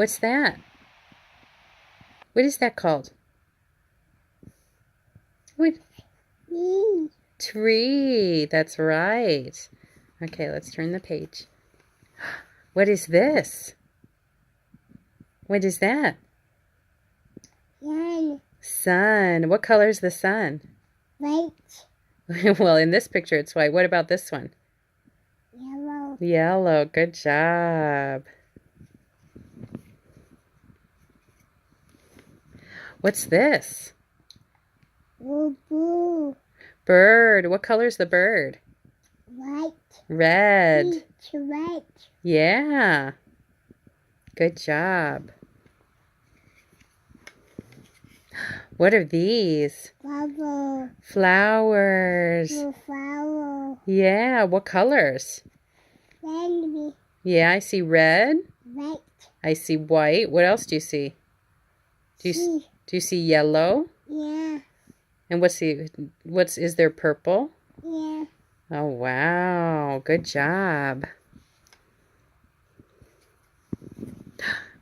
What's that? What is that called? What? Tree. That's right. Okay, let's turn the page. What is this? What is that? Sun. Sun. What color is the sun? White. Well, in this picture it's white. What about this one? Yellow. Yellow. Good job. What's this? Blue. Bird. What color is the bird? White. Red. Peach. Red. Yeah. Good job. What are these? Flower. Flowers. Blue flower. Yeah. What colors? Rainbow. Yeah, I see red. White. I see white. What else do you see? Do you see yellow? Yeah. And is there purple? Yeah. Oh, wow. Good job.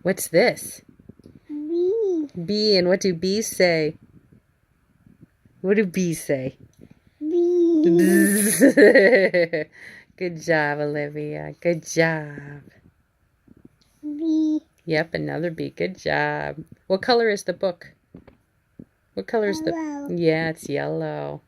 What's this? Bee. Bee. And what do bees say? What do bees say? Bee. Good job, Olivia. Good job. Bee. Yep, another bee. Good job. What color is the book? What color is Yellow. Yeah, it's yellow.